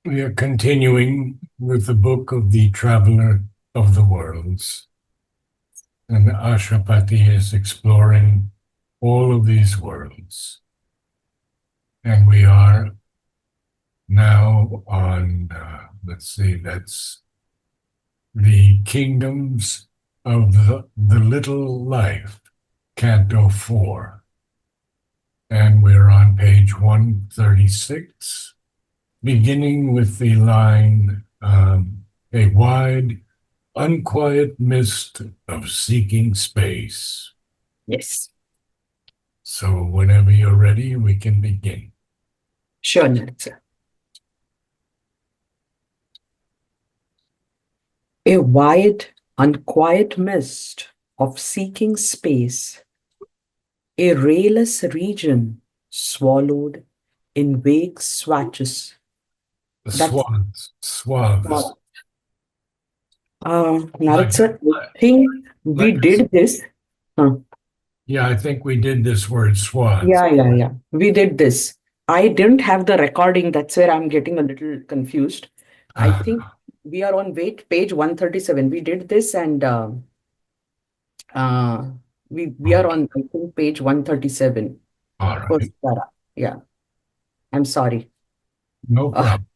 We are continuing with the book of the Traveler of the Worlds. And Ashapati is exploring all of these worlds. And we are now on, let's see, that's the Kingdoms of the Little Life, Canto 4. And we're on page 136, beginning with the line, a wide, unquiet mist of seeking space. Yes, So whenever you're ready, we can begin. sure, Narad sir. A wide, unquiet mist of seeking space, a rayless region swallowed in vague swatches. The That's swaths. what. Narad Like, sir, I think we like, did this. Huh. yeah, I think we did this word swaths. Yeah. We did this. I didn't have the recording. That's where I'm getting a little confused. I think we are on page 137. We did this and Uh, we are Okay, on, I think, page 137, all first right, para. Yeah, I'm sorry. no Ah, problem.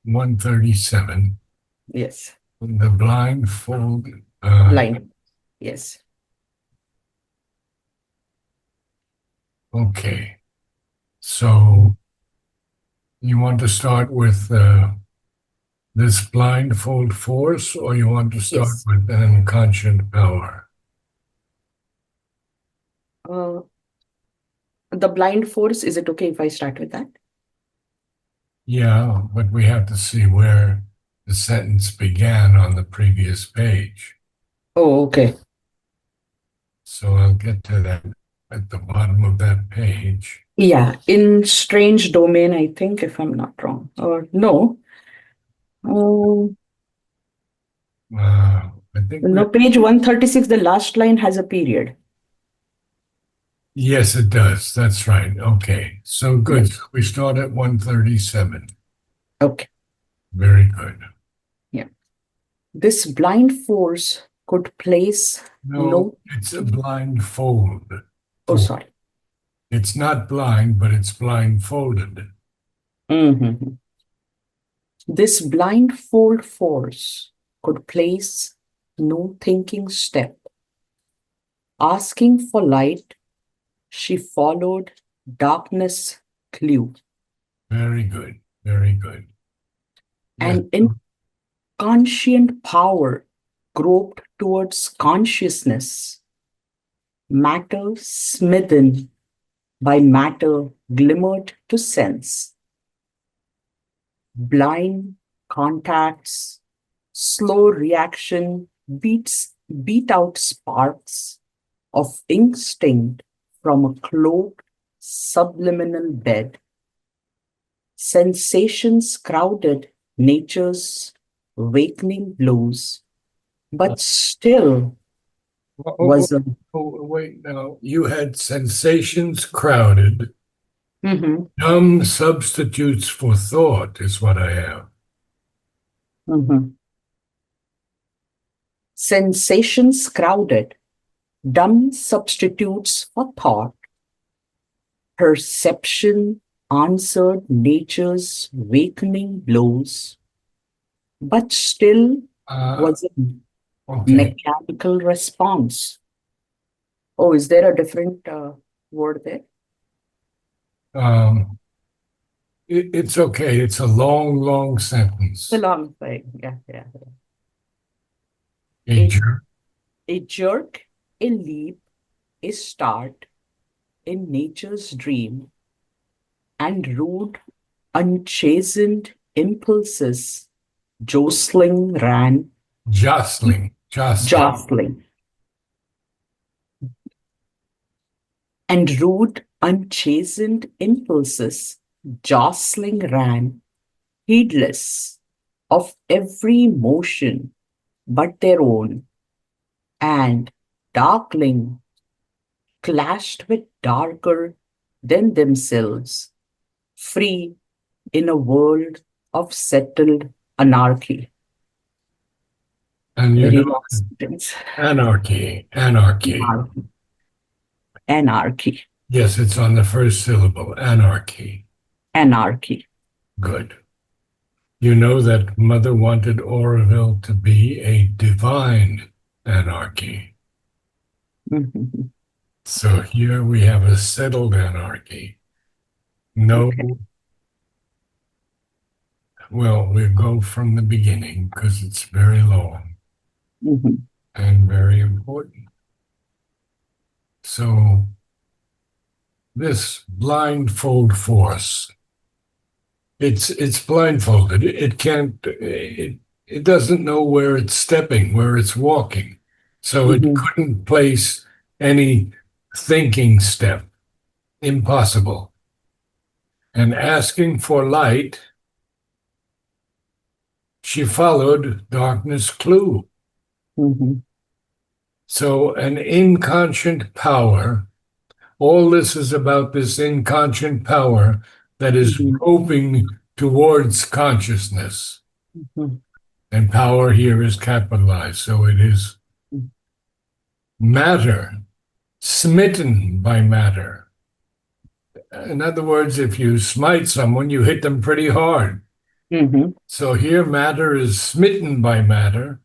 137. yes, The blindfold. blind. Yes, Okay, so you want to start with this blindfold force, or you want to start yes. with an unconscient power? Uh, the blind force, is it okay if I start with that? Yeah, but we have to see where the sentence began on the previous page. Oh, okay. So I'll get to that at the bottom of that page. Yeah, in strange domain, I think, if I'm not wrong. Or no. Um, I think we, no, page 136, the last line has a period. yes, it does. That's right. Okay. So Yeah. good. We start at 137. Okay. Very good. Yeah. This blind force could place No, no. it's a blindfold. Oh, For sorry. it's not blind, but it's blindfolded. Mhm. This blindfold force could place no thinking step. Asking for light, she followed darkness' clue. Very good. Very good. Yes. An inconscient power groped towards consciousness. Matter smitten by matter glimmered to sense. Blind contacts, slow reaction beat out sparks of instinct from a cloaked subliminal bed. Sensations crowded nature's wakening blues, but still Oh, oh, was a. wait, now you had sensations crowded. Mhm, Dumb substitutes for thought is what I have. mhm. Sensations crowded, dumb substitutes for thought. Perception answered nature's wakening blows, but still Uh, was a okay. mechanical response. Oh, is there a different word there? Um, it's okay. It's a long, long The sentence. long thing. Yeah. A A, jerk. a jerk, a leap, a start in nature's dream, and rude, unchastened impulses jostling ran, Jostling. jostling, and rude, unchastened impulses jostling ran, heedless of every motion but their own, and darkling clashed with darker than themselves, free in a world of settled anarchy. And you Very know, long sentence. anarchy, anarchy. Anarchy. Anarchy. Yes, it's on the first syllable, anarchy. Anarchy. Good. You know that Mother wanted Oroville to be a divine anarchy. Mhm. So here we have a settled anarchy. No, Okay. well, we'll go from the beginning because it's very long Mhm. and very important. So this blindfold force, it's blindfolded. It can't it doesn't know where it's stepping, where it's walking. So it Mhm. couldn't place any thinking step. Impossible. And asking for light, she followed darkness' clue. Mhm. So an inconscient power, all this is about this inconscient power that is Mhm. groping towards consciousness. Mhm. And power here is capitalized. So it is matter, smitten by matter. In other words, if you smite someone, you hit them pretty hard. Mhm. So here matter is smitten by matter,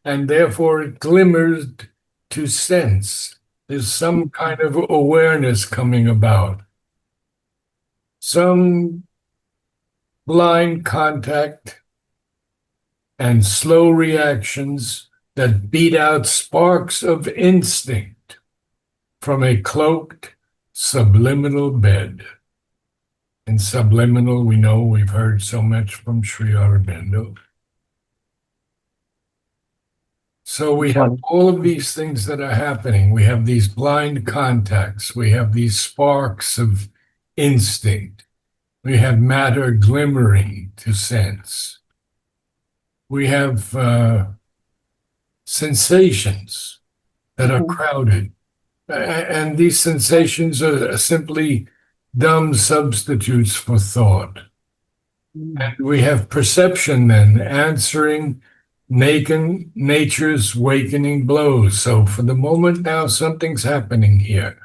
and therefore it glimmers to sense. There's some kind of awareness coming about, some blind contact and slow reactions that beat out sparks of instinct from a cloaked subliminal bed. In subliminal, we know we've heard so much from Sri Aurobindo. So we have Got it. all of these things that are happening. We have these blind contacts. We have these sparks of instinct. We have matter glimmering to sense. We have sensations that are Mhm. crowded. And these sensations are simply dumb substitutes for thought. Mhm. And we have perception then answering nature's wakening blows. So for the moment now, something's happening here.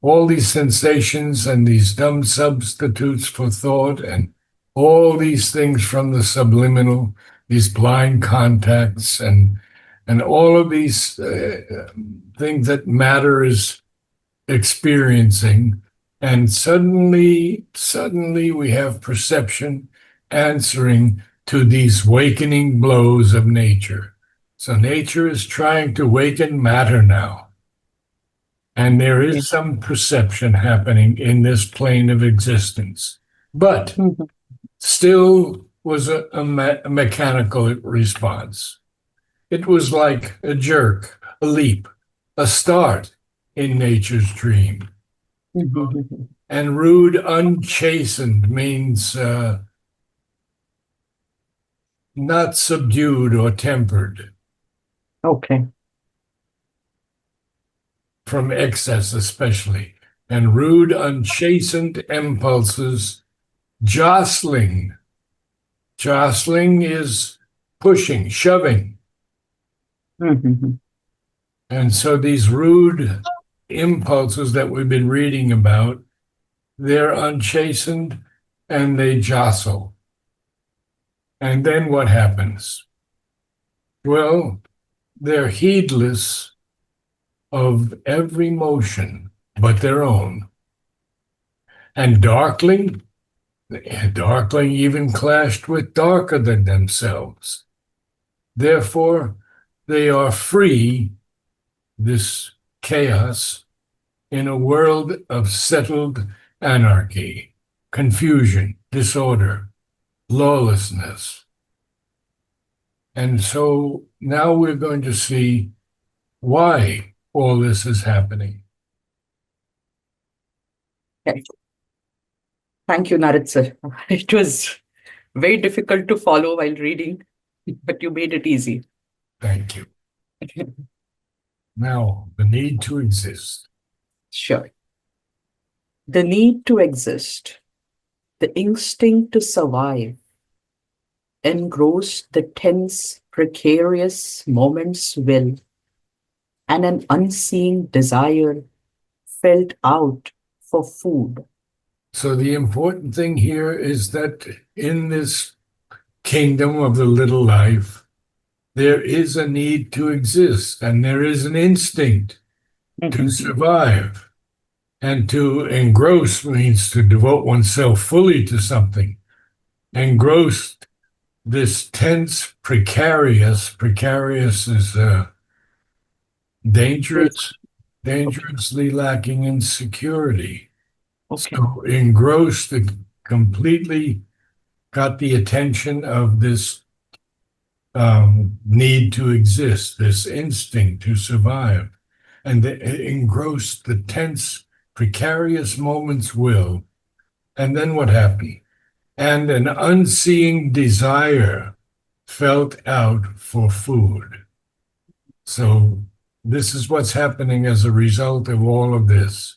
All these sensations and these dumb substitutes for thought and all these things from the subliminal, these blind contacts and all of these things that matter is experiencing, and suddenly we have perception answering to these wakening blows of nature. So nature is trying to waken matter now, and there Okay. is some perception happening in this plane of existence, but Mhm. still was a mechanical response. It was like a jerk, a leap, a start in nature's dream. Mhm. And rude, unchastened means not subdued or tempered Okay. from excess, especially. And rude, unchastened impulses jostling. Jostling is pushing, shoving. Mhm. And so these rude impulses that we've been reading about, they're unchastened and they jostle. And then what happens? Well, they're heedless of every motion but their own. And darkling even clashed with darker than themselves. Therefore, they are free, this chaos, in a world of settled anarchy, confusion, disorder, lawlessness. And so now we're going to see why all this is happening. Okay. Thank you, Narad sir. It was very difficult to follow while reading, but you made it easy. Thank you. Now, the need to exist. Sure. The need to exist, the instinct to survive, engrossed the tense, precarious moments will, and an unseeing desire felt out for food. So the important thing here is that in this kingdom of the little life, there is a need to exist and there is an instinct to Mhm. survive. And to engross means to devote oneself fully to something. Engross this tense, precarious is Yes. dangerous, Okay. dangerously lacking in security. Okay. So engrossed, it completely got the attention of this need to exist, this instinct to survive, and it engrossed the tense, precarious moment's will. And then what happened? And an unseeing desire felt out for food. So this is what's happening as a result of all of this.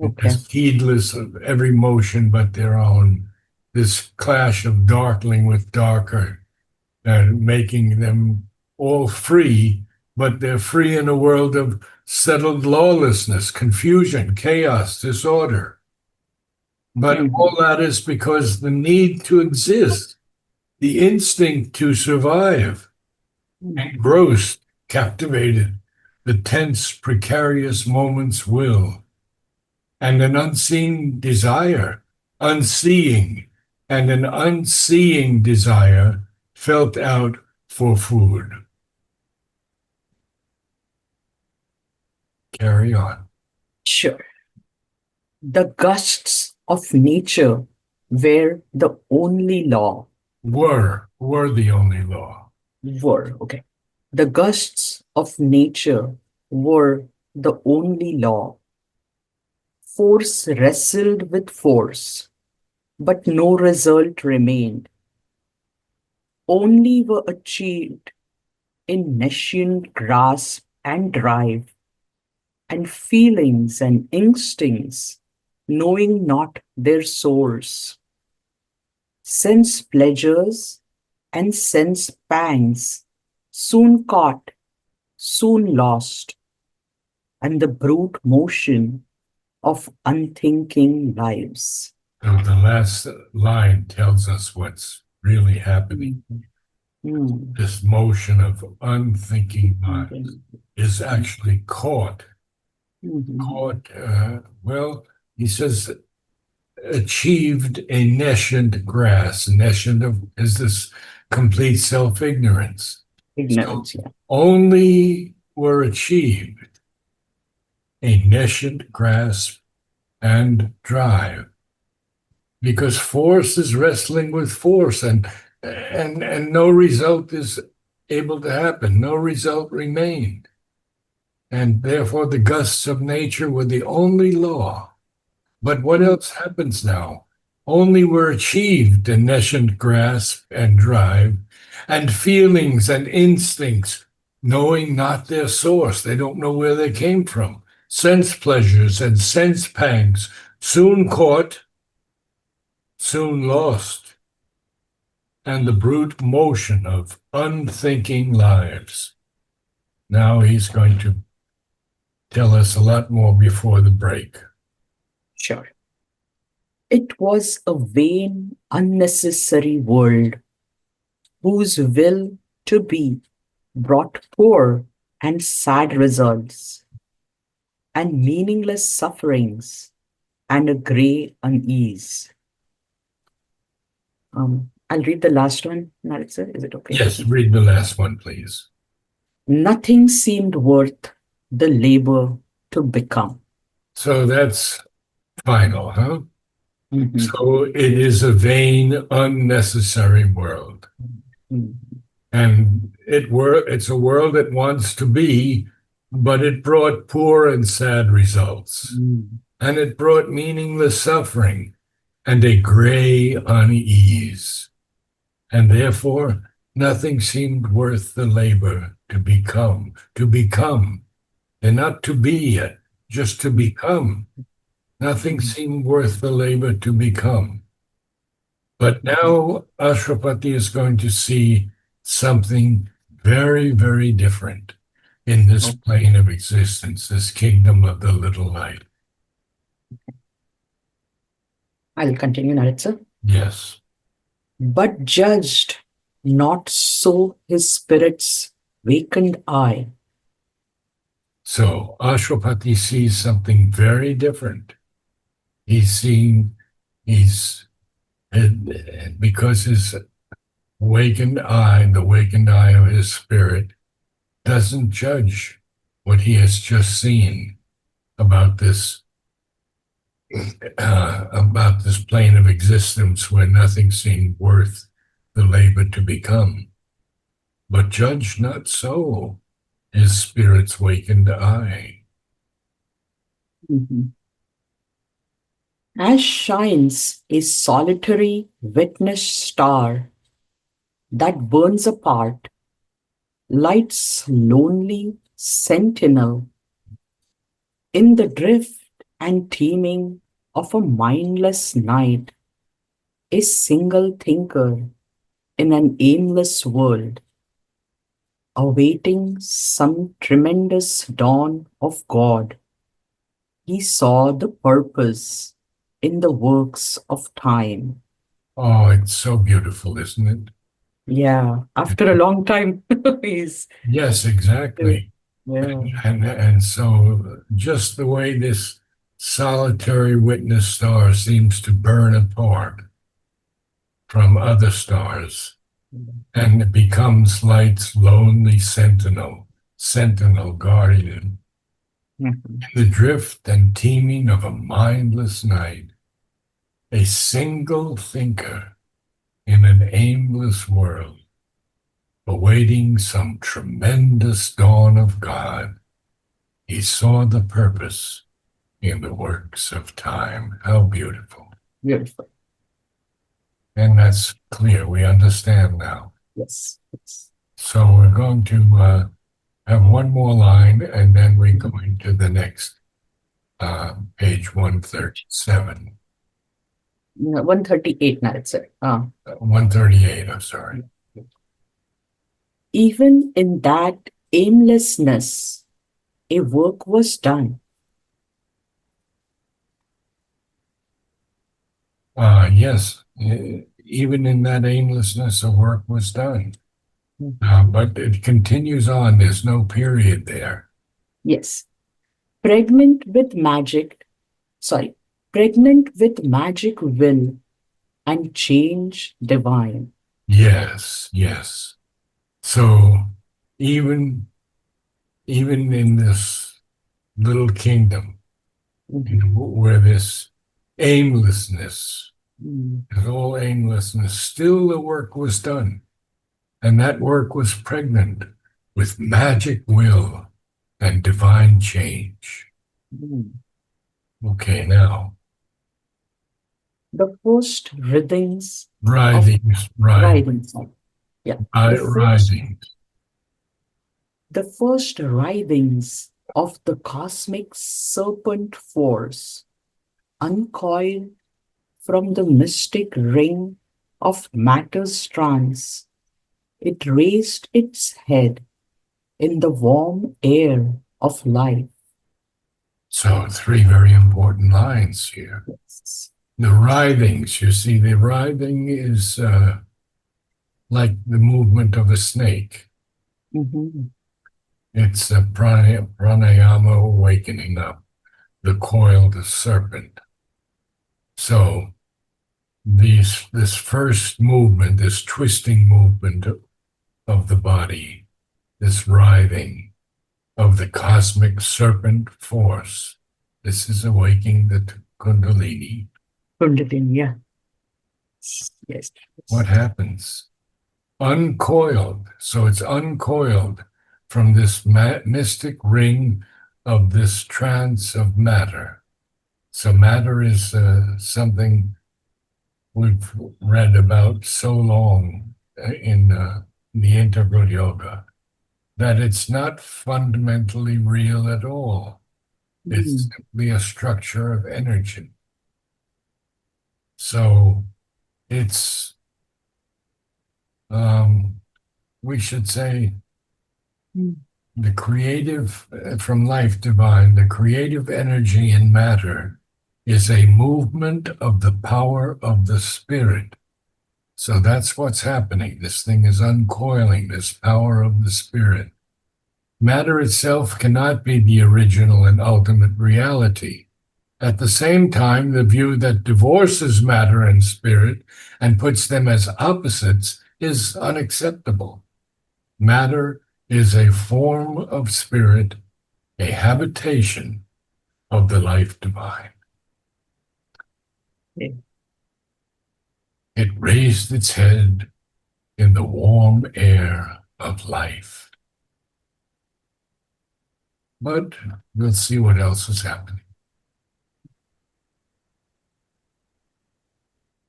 Okay. As heedless of every motion but their own, this clash of darkling with darker, making them all free, but they're free in a world of settled lawlessness, confusion, chaos, disorder. But Mhm. all that is because the need to exist, the instinct to survive, Mhm. engrossed, captivated the tense, precarious moment's will, and an unseen desire, unseeing, and an unseeing desire felt out for food. Carry on. Sure. The gusts of nature were the only law. Were the only law. Were, okay. The gusts of nature were the only law. Force wrestled with force, but no result remained. Only were achieved in nascent grasp and drive, and feelings and instincts, knowing not their source. Sense pleasures and sense pangs, soon caught, soon lost, and the brute motion of unthinking lives. So the last line tells us what's really happening. Mhm. Mm. This motion of unthinking minds Mhm. is actually caught. Mhm. Well, he says achieved a nescient grass. Nescient is this complete self-ignorance. So Ignorance, yeah. only were achieved a nescient grasp and drive, because force is wrestling with force, and no result is able to happen. No result remained, and therefore the gusts of nature were the only law. But what Mm. else happens now? Only were achieved a nescient grasp and drive, and feelings and instincts, knowing not their source. They don't know where they came from. Sense pleasures and sense pangs, soon caught, soon lost, and the brute motion of unthinking lives. Now he's going to tell us a lot more before the break. Sure. It was a vain, unnecessary world whose will to be brought poor and sad results, and meaningless sufferings, and a grey unease. I'll read the last one, Narad sir. Is it okay? Yes, read the last one, please. Nothing seemed worth the labor to become. So that's final, huh? Mhm. So it is a vain, unnecessary world. Mhm. And it's a world that wants to be, but it brought poor and sad results. Mhm. And it brought meaningless suffering and a gray unease. And therefore, nothing seemed worth the labor to become. To become. And not to be yet, just to become. Nothing Mhm. seemed worth the labor to become. But now Ashwapati is going to see something very, very different in this Oh, plane of existence, this kingdom of the little light. I'll continue, Narad sir. Yes. But judged not so his spirit's vacant eye. So Ashwapati sees something very different. He's seeing, he's, because his awakened eye, the awakened eye of his spirit, doesn't judge what he has just seen about this plane of existence where nothing seemed worth the labor to become. But judge not so his spirit's wakened eye. Mhm. As shines a solitary witness star that burns apart, light's lonely sentinel in the drift and teeming of a mindless night, a single thinker in an aimless world, awaiting some tremendous dawn of God. He saw the purpose in the works of time. Oh, it's so beautiful, isn't it? Yeah, after a long time, he's Yes, still, exactly. yeah. And so just the way this solitary witness star seems to burn apart from other stars, and it becomes light's lonely sentinel guardian Mhm. in the drift and teeming of a mindless night, a single thinker in an aimless world, awaiting some tremendous dawn of God. He saw the purpose in the works of time. How beautiful. Beautiful. And that's clear. We understand now. Yes. Yes. So we're going to have one more line and then we go into the next page 137. 138, Narad sir. 138, I'm sorry. Even in that aimlessness, a work was done. Yes, even in that aimlessness, the work was done. But it continues on. There's no period there. Yes. Pregnant with magic, sorry, pregnant with magic will and change divine. Yes, yes. So even even in this little kingdom, Mhm. where this aimlessness Mm. is all aimlessness, still the work was done. And that work was pregnant with magic will and divine change. Mm. Okay, now, The first rhythms of writhings, writhing, writhings. Yeah. writhing. The first writhings of the cosmic serpent force uncoiled from the mystic ring of matter's trance. It raised its head in the warm air of life. So, three very important lines here. Yes. The writhings, you see, the writhing is like the movement of a snake. Mhm. It's a pranayama awakening up, the coiled serpent. So, this first movement, this twisting movement of the body, this writhing of the cosmic serpent force, this is awakening the Kundalini. Kundalini, yeah. Yes. What happens? Uncoiled. So it's uncoiled from this mystic ring of this trance of matter. So matter is something we've read about so long in the integral yoga that it's not fundamentally real at all. It's Mm. simply a structure of energy. So It's, we should say, Mm. the creative, from life divine, the creative energy in matter is a movement of the power of the spirit. So that's what's happening. This thing is uncoiling, this power of the spirit. Matter itself cannot be the original and ultimate reality. At the same time, the view that divorces matter and spirit and puts them as opposites is unacceptable. Matter is a form of spirit, a habitation of the life divine. Yeah. It raised its head in the warm air of life. But we'll see what else is happening.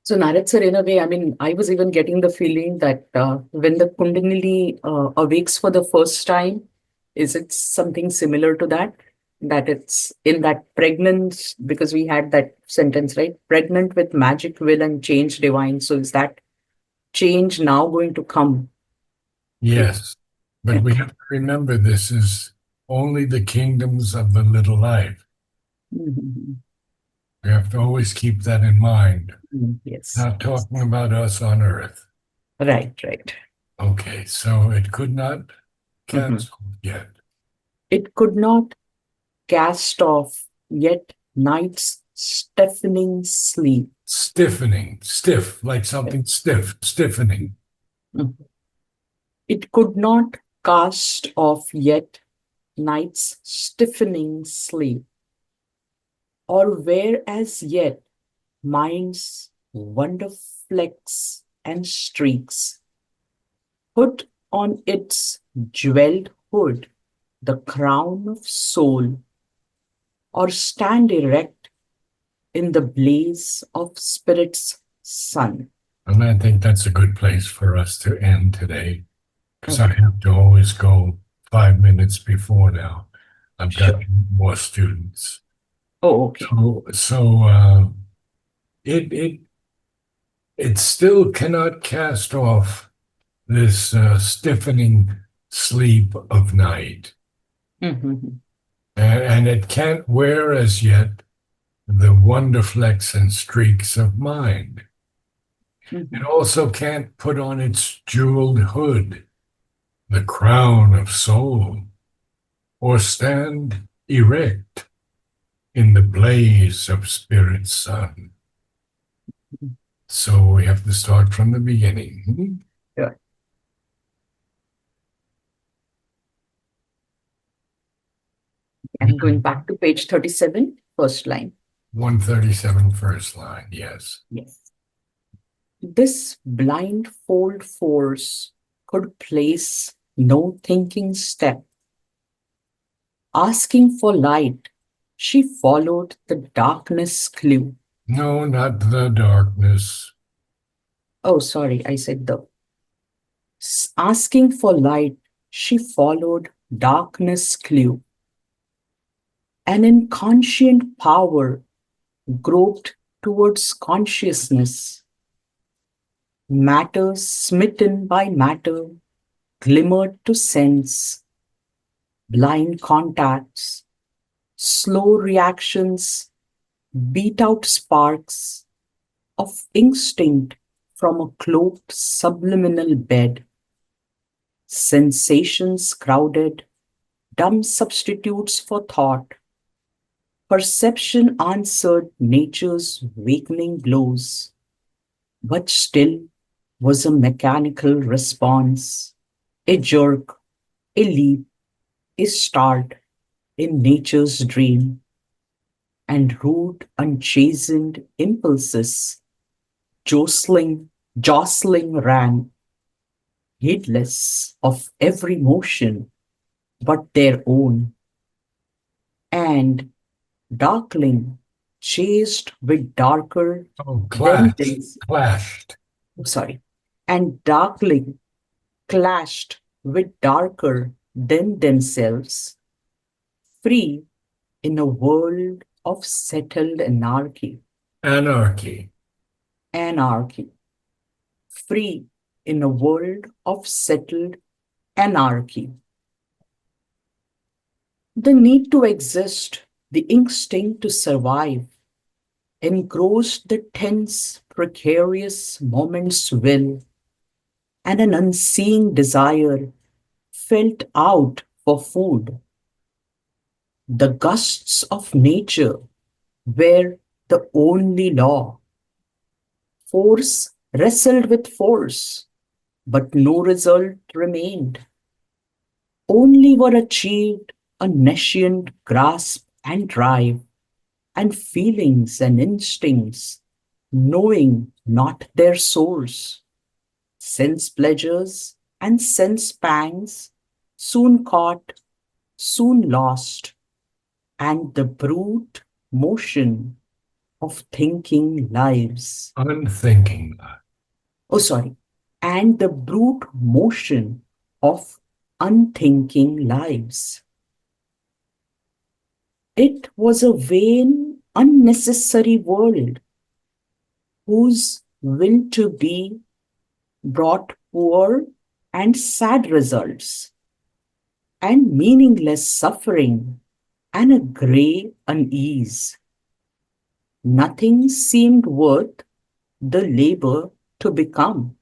So, Narad sir, in a way, I mean, I was even getting the feeling that when the Kundalini awakes for the first time, is it something similar to that? That it's in that pregnant, because we had that sentence, right? Pregnant with magic will and change divine. So, is that change now going to come through? Yes, but we have to remember this is only the kingdoms of the little life. Mhm. We have to always keep that in mind. Yes. Not talking about us on earth. Right, right. Okay, so it could not Mhm. cancel yet. It could not cast off yet night's stiffening sleep. Stiffening, stiff, like something stiff, stiffening. Mhm. It could not cast off yet night's stiffening sleep, or wear as yet mind's wonder flecks and streaks. Put on its jeweled hood the crown of soul, or stand erect in the blaze of spirit's sun. And I think that's a good place for us to end today, because I Okay, have to always go 5 minutes before now. I've got sure. more students. Oh, okay. So it it it still cannot cast off this stiffening sleep of night, Mhm, and it can't wear as yet the wonder flecks and streaks of mind. It mhm, also can't put on its jeweled hood, the crown of soul, or stand erect in the blaze of spirit's sun. mhm. So we have to start from the beginning. Sure. And going back to page 37, first line. 137 first line, yes. Yes. This blindfold force could place no thinking step. Asking for light, she followed the darkness clue. No, not the darkness. Oh, sorry, I said the. Asking for light, she followed darkness clue. An inconscient power groped towards consciousness. Matter smitten by matter glimmered to sense. Blind contacts, slow reactions beat out sparks of instinct from a cloaked subliminal bed. Sensations crowded, dumb substitutes for thought. Perception answered nature's wakening glows, but still was a mechanical response, a jerk, a leap, a start in nature's dream, and rude, unchastened impulses jostling ran, heedless of every motion but their own, and darkling, chased with darker Oh, than clashed, themselves. clashed. Sorry, and darkling clashed with darker than themselves, free in a world of settled anarchy. Anarchy. Anarchy. free in a world of settled anarchy. The need to exist, the instinct to survive, engrossed the tense, precarious moment's will, and an unseen desire felt out for food. The gusts of nature were the only law. Force wrestled with force, but no result remained. Only were achieved a nescient grasp and drive, and feelings and instincts, knowing not their source. Sense pleasures and sense pangs, soon caught, soon lost, and the brute motion of thinking lives. Unthinking. Oh, sorry. And the brute motion of unthinking lives. It was a vain, unnecessary world whose will to be brought poor and sad results, and meaningless suffering, and a grey unease. Nothing seemed worth the labor to become.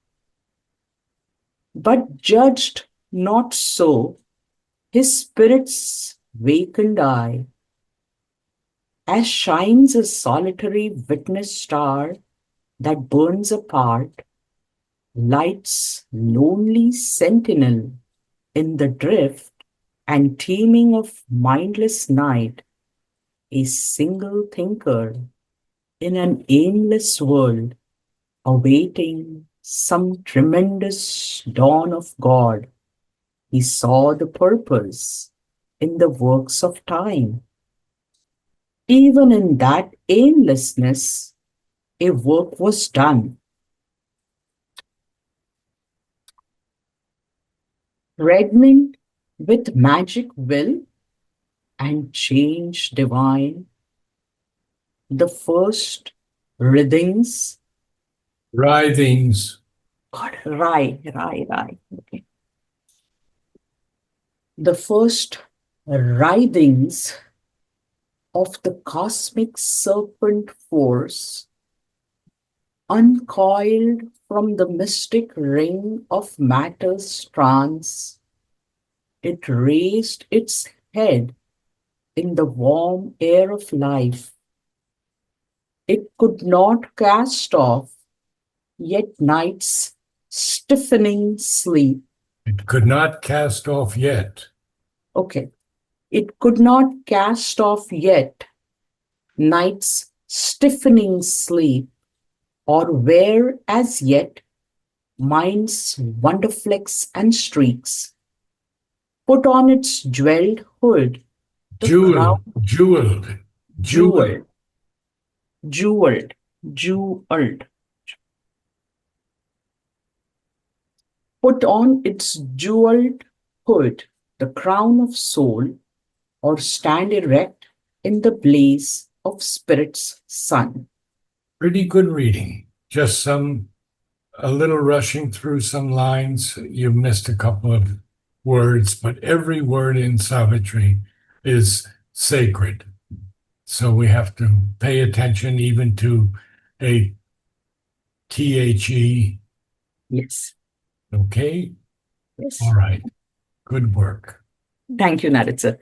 But judged not so his spirit's vacant eye, as shines a solitary witness star that burns apart, light's lonely sentinel in the drift and teeming of mindless night, a single thinker in an aimless world, awaiting some tremendous dawn of God. He saw the purpose in the works of time. Even in that aimlessness, a work was done. Pregnant with magic will and change divine, the first writhings, Writhings. God, okay. The first writhings of the cosmic serpent force uncoiled from the mystic ring of matter's trance, it raised its head in the warm air of life. It could not cast off yet night's stiffening sleep. It could not cast off yet. Okay. It could not cast off yet night's stiffening sleep, or wear as yet mind's wonderflex and streaks. Put on its jeweled hood, the crown Jeweled. jeweled, jeweled, jeweled. Put on its jeweled hood, the crown of soul, or stand erect in the blaze of spirit's sun. Pretty good reading. Just a little rushing through some lines. You missed a couple of words, but every word in Savitri is sacred. So we have to pay attention even to a THE. Yes. Okay? Yes. All right. Good work. Thank you, Narad sir.